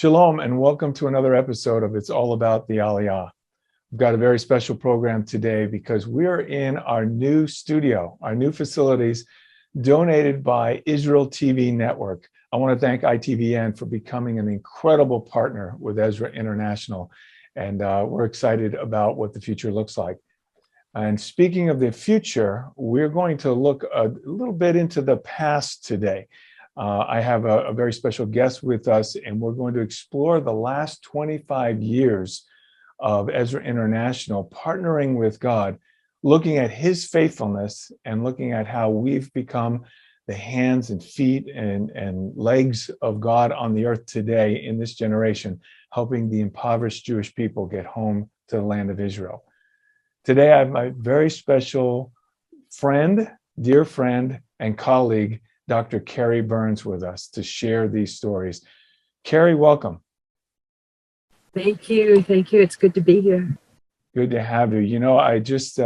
Shalom and welcome to another episode of It's All About the Aliyah. We've got a very special program today because we're in our new studio, our new facilities donated by Israel TV Network. I want to thank ITVN for becoming an incredible partner with Ezra International, and we're excited about what the future looks like. And speaking of the future, we're going to look a little bit into the past today. I have a very special guest with us, and we're going to explore the last 25 years of Ezra International partnering with God, looking at his faithfulness and looking at how we've become the hands and feet and legs of God on the earth today in this generation, helping the impoverished Jewish people get home to the land of Israel. Today, I have my very special friend, dear friend, and colleague, Dr. Carrie Burns, with us to share these stories. Carrie, welcome. Thank you. Thank you. It's good to be here. Good to have you. You know, I just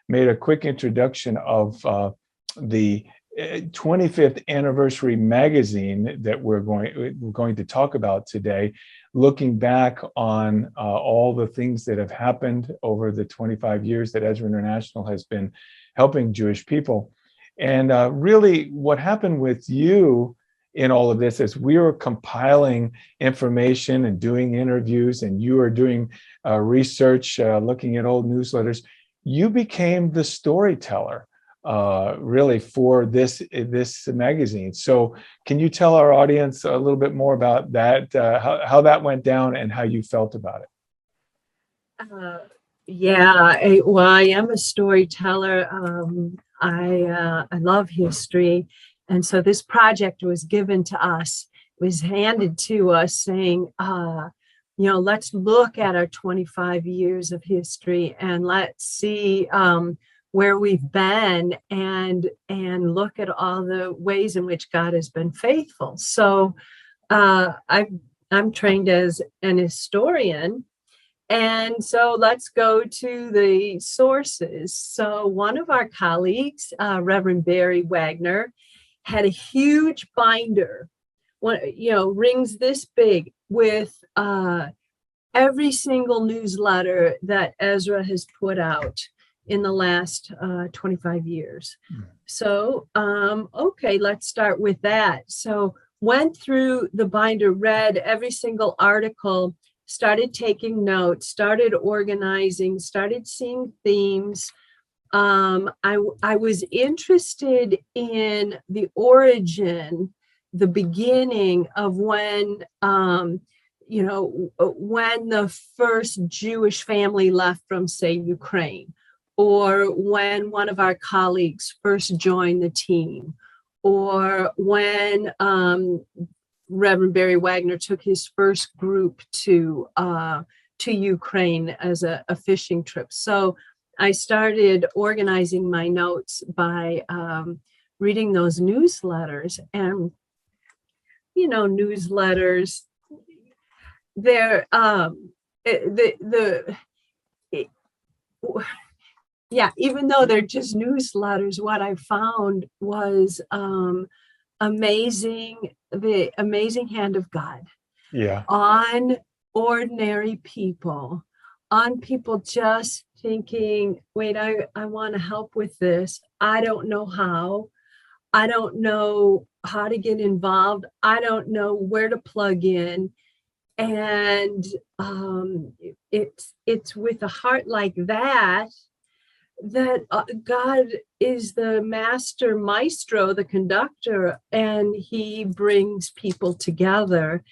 made a quick introduction of the 25th anniversary magazine that we're going to talk about today, looking back on all the things that have happened over the 25 years that Ezra International has been helping Jewish people. And really what happened with you in all of this is we were compiling information and doing interviews, and you were doing research, looking at old newsletters. You became the storyteller really for this magazine. So can you tell our audience a little bit more about that, how that went down and how you felt about it? I am a storyteller. I love history. And so this project was given to us, was handed to us saying, let's look at our 25 years of history and let's see where we've been and look at all the ways in which God has been faithful. So I'm trained as an historian. And so let's go to the sources. So one of our colleagues, Reverend Barry Wagner, had a huge binder, rings this big, with every single newsletter that Ezra has put out in the last 25 years. So, okay, let's start with that. So went through the binder, read every single article, started taking notes, started organizing, started seeing themes. I was interested in the origin, the beginning of when, when the first Jewish family left from, say, Ukraine, or when one of our colleagues first joined the team, or when Reverend Barry Wagner took his first group to Ukraine as a fishing trip. So I started organizing my notes by reading those newsletters. And newsletters, they're even though they're just newsletters, what I found was the amazing hand of God on ordinary people, on people just thinking, wait, I want to help with this. I don't know how. I don't know how to get involved. I don't know where to plug in. And it's with a heart like that God is the maestro, the conductor, and he brings people together.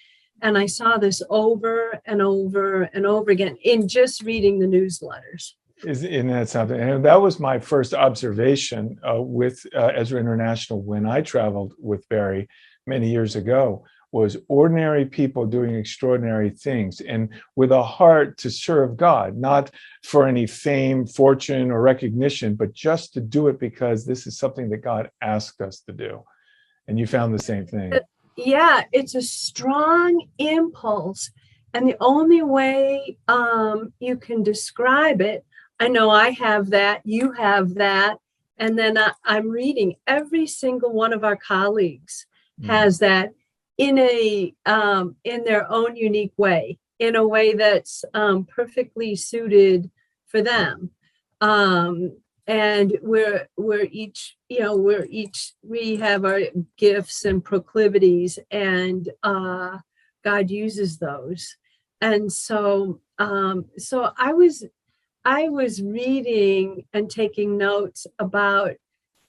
And I saw this over and over and over again in just reading the newsletters. Isn't that something? And that was my first observation with Ezra International when I traveled with Barry many years ago, was ordinary people doing extraordinary things and with a heart to serve God, not for any fame, fortune, or recognition, but just to do it because this is something that God asked us to do. And you found the same thing. Yeah, it's a strong impulse. And the only way you can describe it, I know I have that, you have that, and then I'm reading every single one of our colleagues has that. in their own unique way, in a way that's perfectly suited for them. And we're each, we have our gifts and proclivities, and God uses those. And so I was reading and taking notes about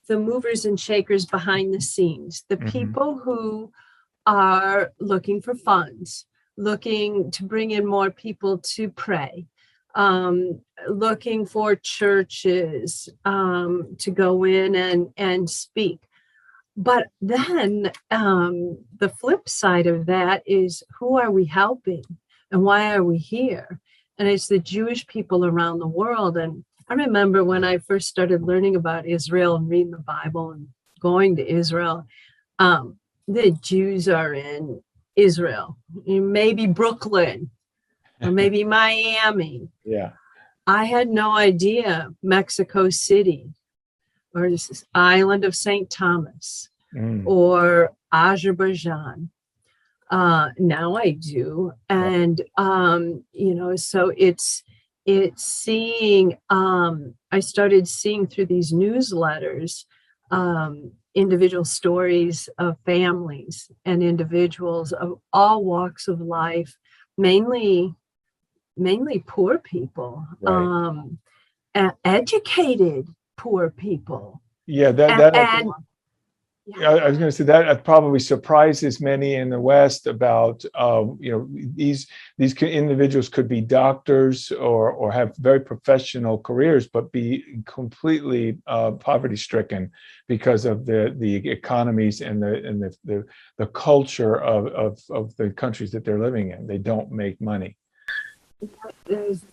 the movers and shakers behind the scenes, the people who are looking for funds, looking to bring in more people to pray, looking for churches to go in and speak. But then the flip side of that is, who are we helping and why are we here? And it's the Jewish people around the world. And I remember when I first started learning about Israel and reading the Bible and going to Israel, the Jews are in Israel, maybe Brooklyn or maybe Miami. Yeah. I had no idea Mexico City or this island of St. Thomas or Azerbaijan. Now I do. And, so it's seeing, I started seeing through these newsletters, individual stories of families and individuals of all walks of life, mainly poor people, right. Educated poor people. Yeah, I was going to say that probably surprises many in the West about, these individuals could be doctors or have very professional careers, but be completely poverty stricken because of the economies and the culture of the countries that they're living in. They don't make money. There's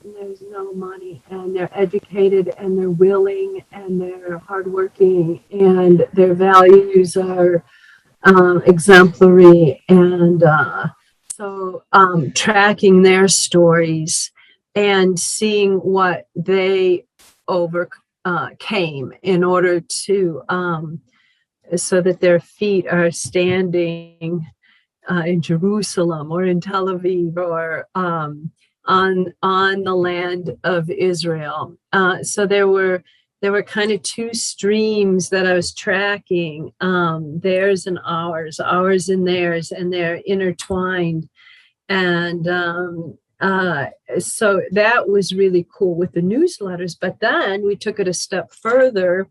no money, and they're educated and they're willing and they're hardworking and their values are exemplary. And so tracking their stories and seeing what they overcame in order to so that their feet are standing in Jerusalem or in Tel Aviv or on the land of Israel. So there were kind of two streams that I was tracking, theirs and ours and theirs, and they're intertwined. And so that was really cool with the newsletters. But then we took it a step further.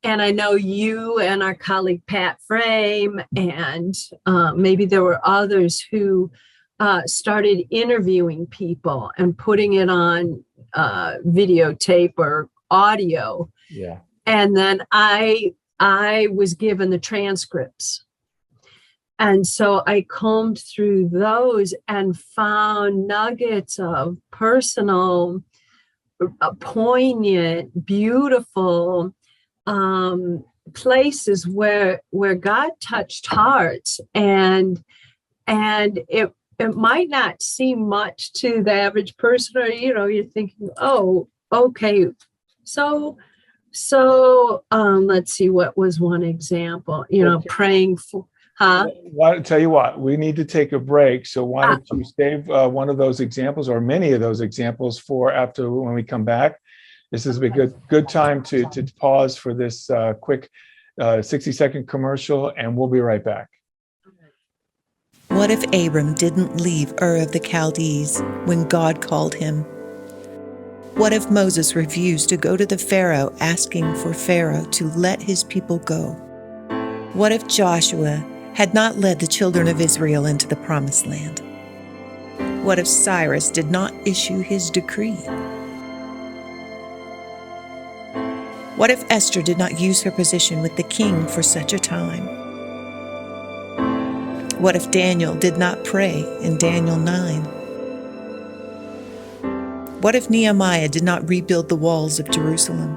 And I know you and our colleague Pat Frame, and maybe there were others who started interviewing people and putting it on videotape or audio. Yeah. And then I was given the transcripts. And so I combed through those and found nuggets of personal, poignant, beautiful places where God touched hearts, and it might not seem much to the average person, or you're thinking, oh, okay, so let's see, what was one example, Okay. praying for Tell you what, we need to take a break, so why don't you save one of those examples or many of those examples for after when we come back. This is a good time to pause for this quick 60-second commercial, and we'll be right back. What if Abram didn't leave Ur of the Chaldees when God called him? What if Moses refused to go to the Pharaoh asking for Pharaoh to let his people go? What if Joshua had not led the children of Israel into the Promised Land? What if Cyrus did not issue his decree? What if Esther did not use her position with the king for such a time? What if Daniel did not pray in Daniel 9? What if Nehemiah did not rebuild the walls of Jerusalem?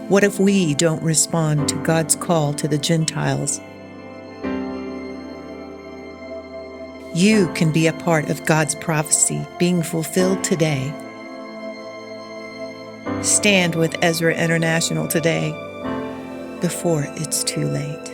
What if we don't respond to God's call to the Gentiles? You can be a part of God's prophecy being fulfilled today. Stand with Ezra International today, before it's too late.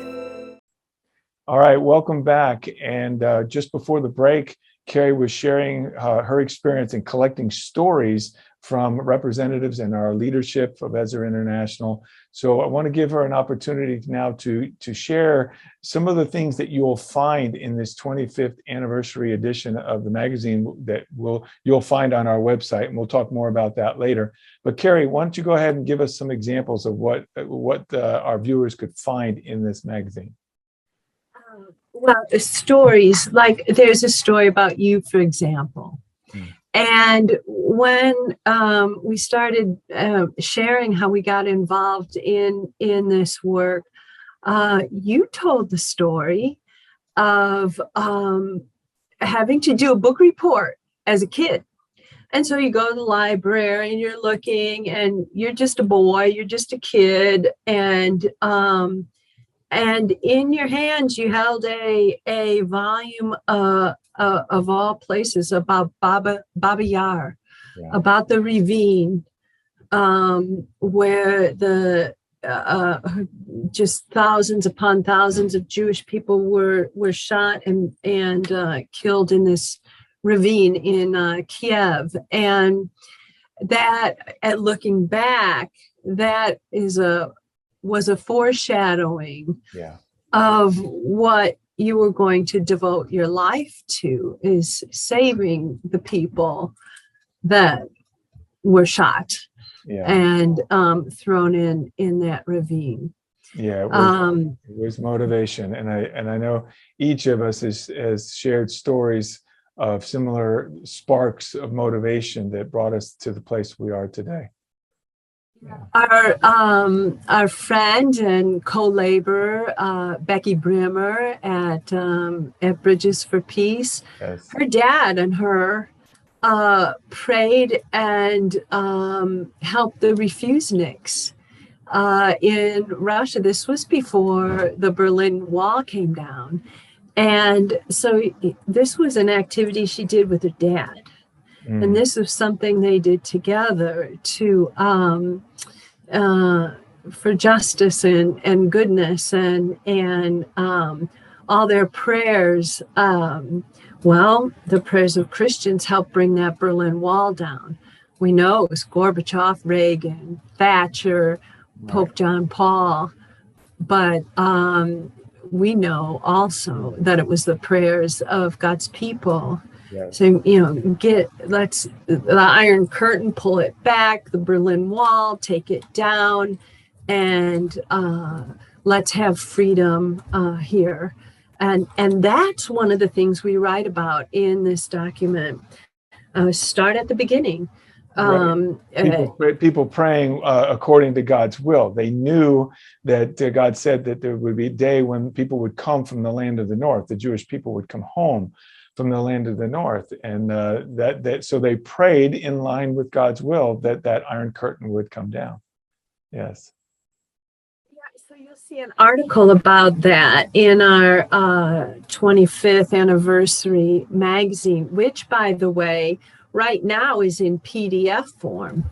All right, welcome back. And just before the break, Carrie was sharing her experience in collecting stories from representatives in our leadership of Ezra International. So I want to give her an opportunity now to share some of the things that you'll find in this 25th anniversary edition of the magazine that you'll find on our website, and we'll talk more about that later. But Carrie, why don't you go ahead and give us some examples of what our viewers could find in this magazine? Well, the stories, like there's a story about you, for example. And when we started sharing how we got involved in this work, you told the story of having to do a book report as a kid. And so you go to the library and you're looking, and you're just a boy, you're just a kid, and in your hands you held a volume of all places about Baba Yar, about the ravine, where the just thousands upon thousands of Jewish people were shot and killed in this ravine in Kiev. And that, at looking back, that was a foreshadowing of what you were going to devote your life to, is saving the people that were shot and thrown in that ravine. Yeah, it was motivation, and I know each of us has shared stories of similar sparks of motivation that brought us to the place we are today. Our friend and co-laborer, Becky Brimmer at Bridges for Peace, her dad and her prayed and helped the refuseniks in Russia. This was before the Berlin Wall came down. And so this was an activity she did with her dad. And this was something they did together to for justice and goodness and all their prayers. Well, the prayers of Christians helped bring that Berlin Wall down. We know it was Gorbachev, Reagan, Thatcher, Pope John Paul, but we know also that it was the prayers of God's people. So, let's the Iron Curtain, pull it back, the Berlin Wall, take it down, and let's have freedom here. And that's one of the things we write about in this document. Start at the beginning. People praying according to God's will. They knew that God said that there would be a day when people would come from the land of the north. The Jewish people would come home from the land of the north, and so they prayed in line with God's will that Iron Curtain would come down. Yes. So you'll see an article about that in our 25th anniversary magazine, which, by the way, right now is in PDF form.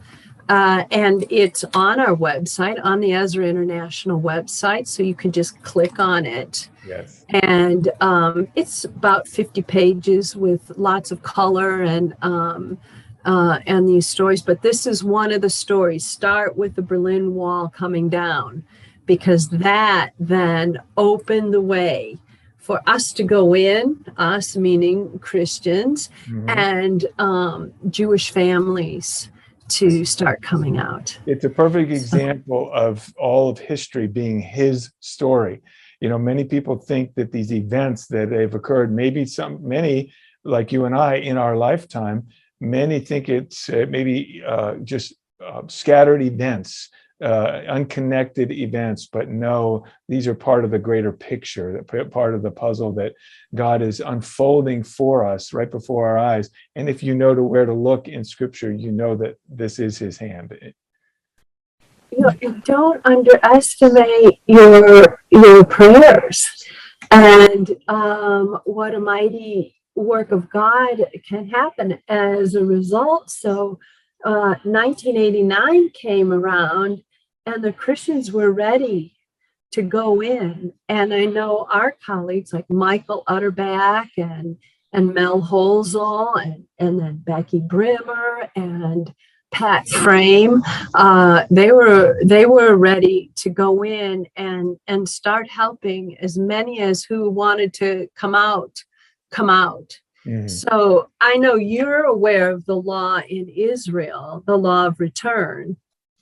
And it's on our website, on the Ezra International website. So you can just click on it. Yes. And it's about 50 pages with lots of color and these stories. But this is one of the stories. Start with the Berlin Wall coming down, because that then opened the way for us to go in, us meaning Christians, and Jewish families to start comany out. It's a perfect example of all of history being his story. Many people think that these events that have occurred, many like you and I in our lifetime, many think it's maybe just scattered events, unconnected events, but no, these are part of the greater picture, part of the puzzle that God is unfolding for us right before our eyes. And if you know where to look in Scripture, you know that this is his hand. Don't underestimate your prayers and what a mighty work of God can happen as a result. So 1989 came around, and the Christians were ready to go in. And I know our colleagues like Michael Utterback and Mel Holzel and then Becky Brimmer and Pat Frame, they were ready to go in and start helping as many as who wanted to come out. Mm-hmm. So I know you're aware of the law in Israel, the law of return.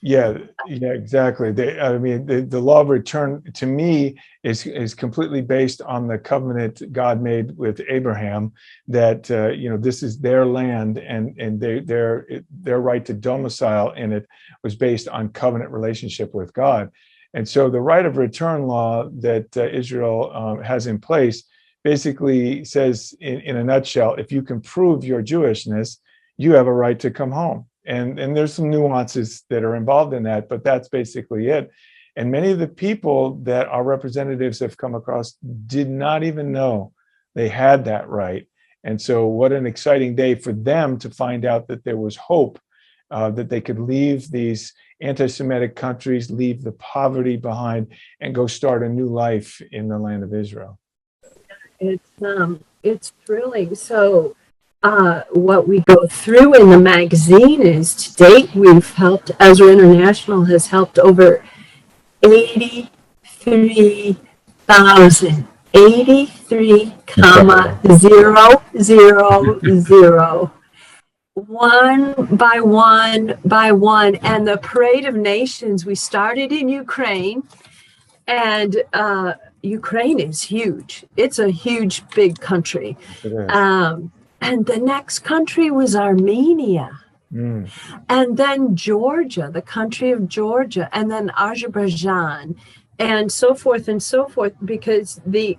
Yeah, exactly. The law of return to me is completely based on the covenant God made with Abraham, that this is their land, and their right to domicile in it was based on covenant relationship with God. And so the right of return law that Israel has in place basically says, in a nutshell, if you can prove your Jewishness, you have a right to come home. And there's some nuances that are involved in that, but that's basically it. And many of the people that our representatives have come across did not even know they had that right. And so what an exciting day for them to find out that there was hope, that they could leave these anti-Semitic countries, leave the poverty behind, and go start a new life in the land of Israel. It's thrilling. So what we go through in the magazine is, to date, we've helped, Ezra International has helped over 83,000, 83,000, one by one. And the Parade of Nations, we started in Ukraine, and Ukraine is huge. It's a huge, big country. And the next country was Armenia. And then Georgia, the country of Georgia, and then Azerbaijan, and so forth, because the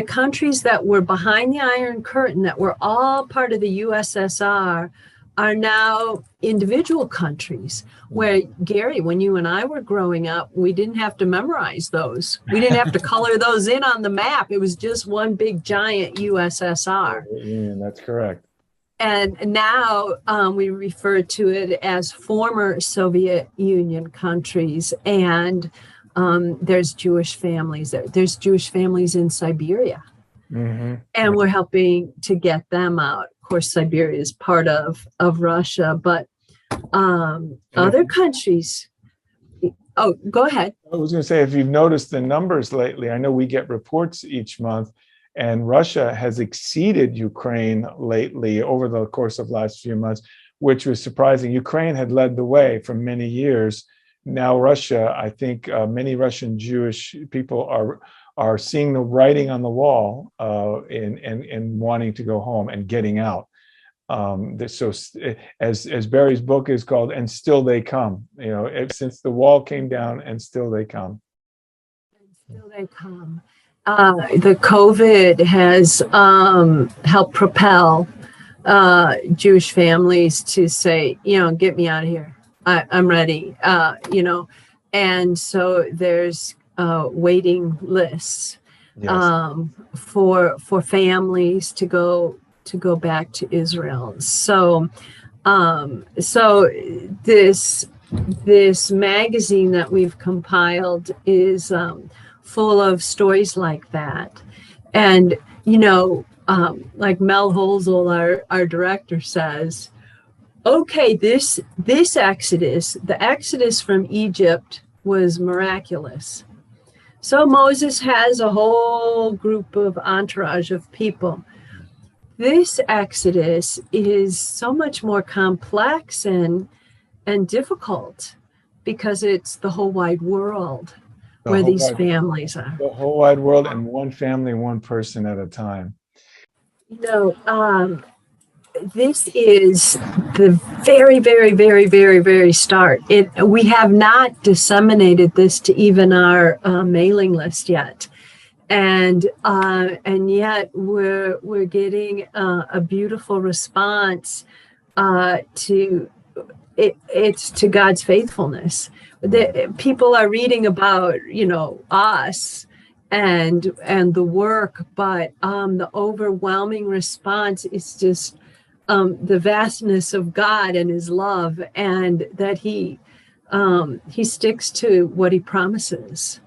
countries that were behind the Iron Curtain, that were all part of the USSR, are now individual countries, where, Gary, when you and I were growing up, we didn't have to memorize those. We didn't have to color those in on the map. It was just one big giant USSR. Yeah, that's correct. And now we refer to it as former Soviet Union countries. And there's Jewish families. There's Jewish families in Siberia. Mm-hmm. And we're helping to get them out. Of course, Siberia is part of Russia, but other countries. Oh, go ahead. I was going to say, if you've noticed the numbers lately, I know we get reports each month, and Russia has exceeded Ukraine lately over the course of last few months, which was surprising. Ukraine had led the way for many years. Now Russia, I think many Russian Jewish people are seeing the writing on the wall and wanting to go home and getting out. So as Barry's book is called, And Still They Come, since the wall came down, and still they come. And still they come. The COVID has helped propel Jewish families to say, get me out of here. I'm ready, and so there's waiting lists. Yes. For families to go back to Israel. So this magazine that we've compiled is full of stories like that. And like Mel Holzel, our director, says, okay, this exodus, the exodus from Egypt, was miraculous. So Moses has a whole group of entourage of people. This exodus is so much more complex and difficult, because it's the whole wide world where these families are. The whole wide world, and one family, one person at a time. This is the very, very, very, very, very start. We have not disseminated this to even our mailing list yet, and yet we're getting a beautiful response to it. It's to God's faithfulness. People are reading about us and the work, but the overwhelming response is just the vastness of God and His love, and that He sticks to what He promises.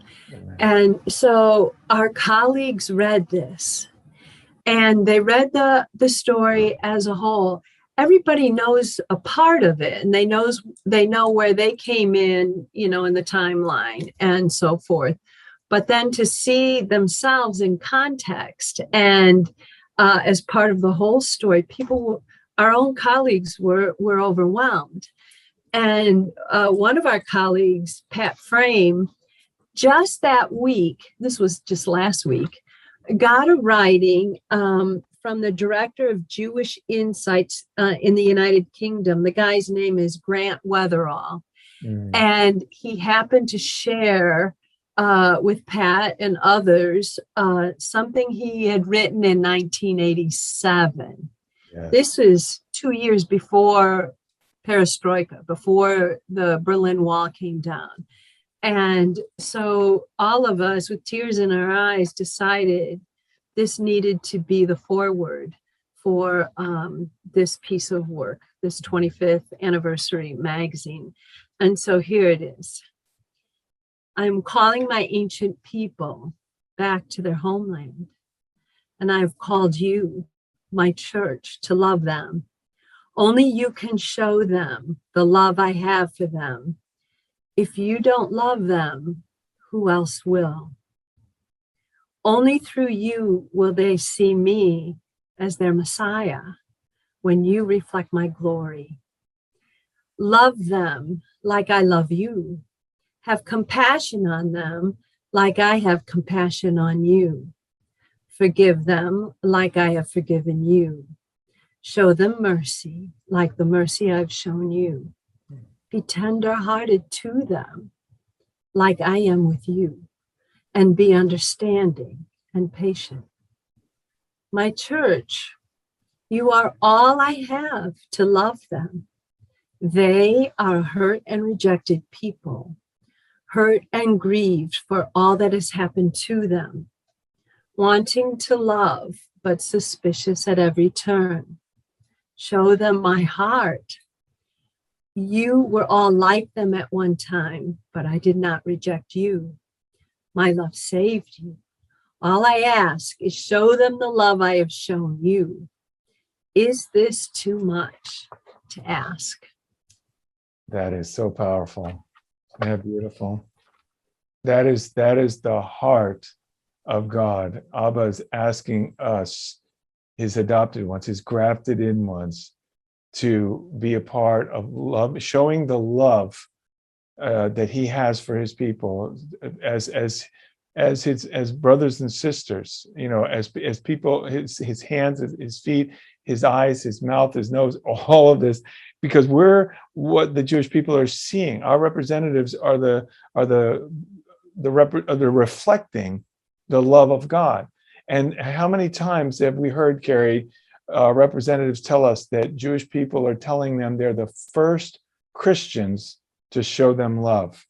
And so our colleagues read this, and they read the story as a whole. Everybody knows a part of it, and they know where they came in, in the timeline and so forth. But then to see themselves in context and as part of the whole story, our own colleagues were overwhelmed. And one of our colleagues, Pat Frame, just that week, this was just last week, got a writing from the director of Jewish Insights in the United Kingdom. The guy's name is Grant Weatherall. And he happened to share with Pat and others something he had written in 1987. Yes. This is 2 years before Perestroika, before the Berlin Wall came down. And so all of us with tears in our eyes decided this needed to be the foreword for this piece of work, this 25th anniversary magazine. And so here it is. I'm calling my ancient people back to their homeland. And I've called you, my church, to love them. Only you can show them the love I have for them. If you don't love them, who else will? Only through you will they see me as their Messiah when you reflect my glory. Love them like I love you. Have compassion on them like I have compassion on you. Forgive them like I have forgiven you. Show them mercy like the mercy I've shown you. Be tender-hearted to them like I am with you, and be understanding and patient. My church, you are all I have to love them. They are hurt and rejected people, hurt and grieved for all that has happened to them, wanting to love, but suspicious at every turn. Show them my heart. You were all like them at one time, but I did not reject you. My love saved you. All I ask is show them the love I have shown you. Is this too much to ask? That is so powerful. Yeah, beautiful. That is the heart of God. Abba is asking us, his adopted ones, his grafted in ones, to be a part of love, showing the love that he has for his people as brothers and sisters, as people, his hands, his feet, his eyes, his mouth, his nose, all of this, because we're what the Jewish people are seeing. Our representatives are reflecting the love of God. And how many times have we heard, Carrie, representatives tell us that Jewish people are telling them they're the first Christians to show them love?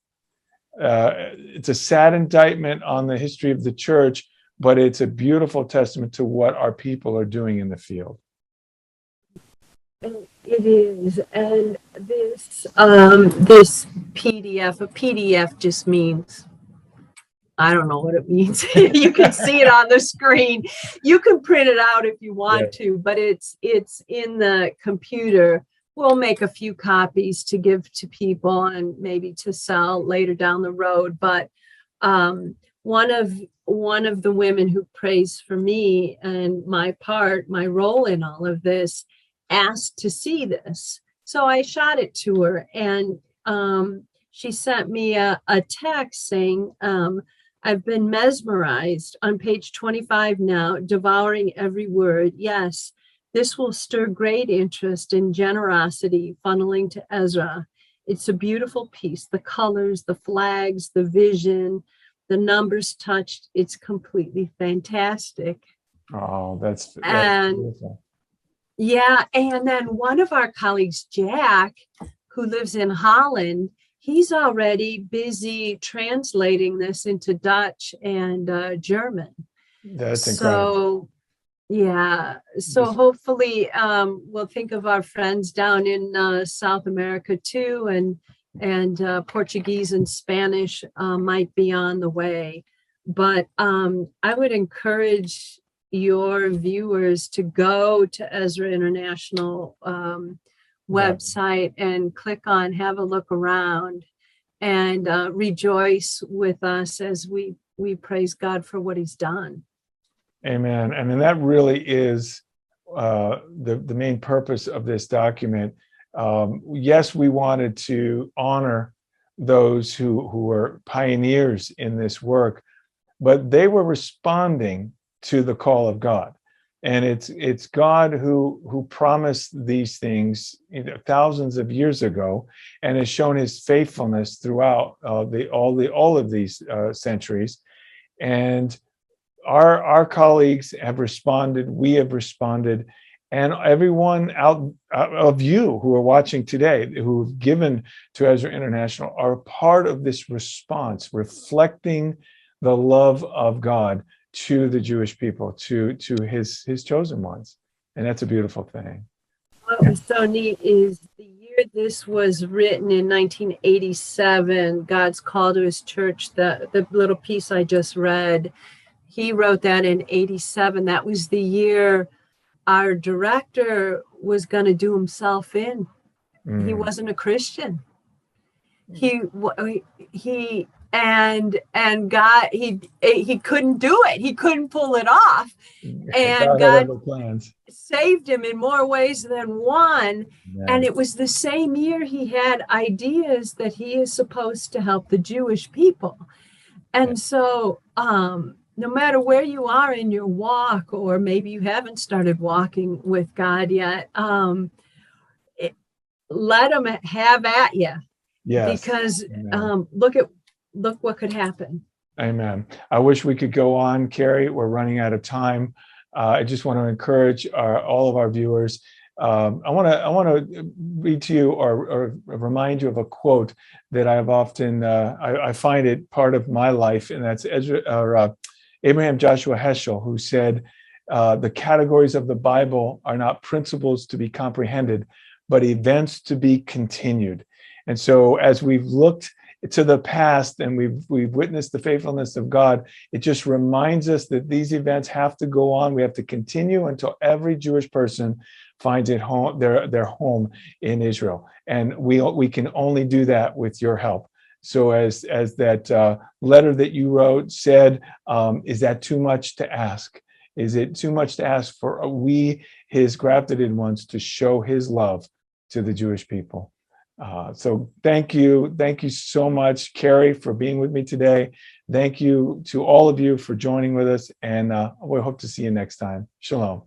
It's a sad indictment on the history of the church, but it's a beautiful testament to what our people are doing in the field. It is, and this PDF, a PDF just means, I don't know what it means. You can see it on the screen. You can print it out if you want to, but it's in the computer. We'll make a few copies to give to people and maybe to sell later down the road. But one of the women who prays for me and my role in all of this, asked to see this. So I shot it to her, and she sent me a text saying, I've been mesmerized on page 25 now, devouring every word. Yes, this will stir great interest and generosity funneling to Ezra. It's a beautiful piece. The colors, the flags, the vision, the numbers touched. It's completely fantastic. Oh, that's beautiful. Yeah, and then one of our colleagues, Jack, who lives in Holland, he's already busy translating this into Dutch and German. That's incredible. So hopefully we'll think of our friends down in South America too, and and Portuguese and Spanish might be on the way. But I would encourage your viewers to go to Ezra International website and click on, have a look around, and rejoice with us as we praise God for what he's done. Amen. I mean, that really is the main purpose of this document. Yes, we wanted to honor those who were pioneers in this work, but they were responding to the call of God. And it's God who promised these things, thousands of years ago, and has shown his faithfulness throughout all of these centuries. And our colleagues have responded, we have responded, and everyone out of you who are watching today, who've given to Ezra International, are part of this response, reflecting the love of God to the Jewish people, to his chosen ones. And that's a beautiful thing. What was so neat is the year this was written, in 1987, God's Call to His Church, the little piece I just read, he wrote that in 87. That was the year our director was going to do himself in. He wasn't a Christian. He God, he couldn't do it. He couldn't pull it off. And God saved him in more ways than one. Yeah. And it was the same year he had ideas that he is supposed to help the Jewish people. And so, no matter where you are in your walk, or maybe you haven't started walking with God yet, let him have at you. Yes. Because look what could happen. Amen. I wish we could go on, Carrie. We're running out of time. I just want to encourage all of our viewers. I want to read to you or remind you of a quote that I've often I find it part of my life, and that's Abraham Joshua Heschel, who said, "The categories of the Bible are not principles to be comprehended, but events to be continued." And so, as we've looked to the past and we've witnessed the faithfulness of God, it just reminds us that these events have to go on. We have to continue until every Jewish person finds it home, their home in Israel. And we can only do that with your help. So as that letter that you wrote said, is that too much to ask? Is it too much to ask for we, his grafted in ones, to show his love to the Jewish people? So thank you so much, Carrie, for being with me today. Thank you to all of you for joining with us, and we hope to see you next time. Shalom.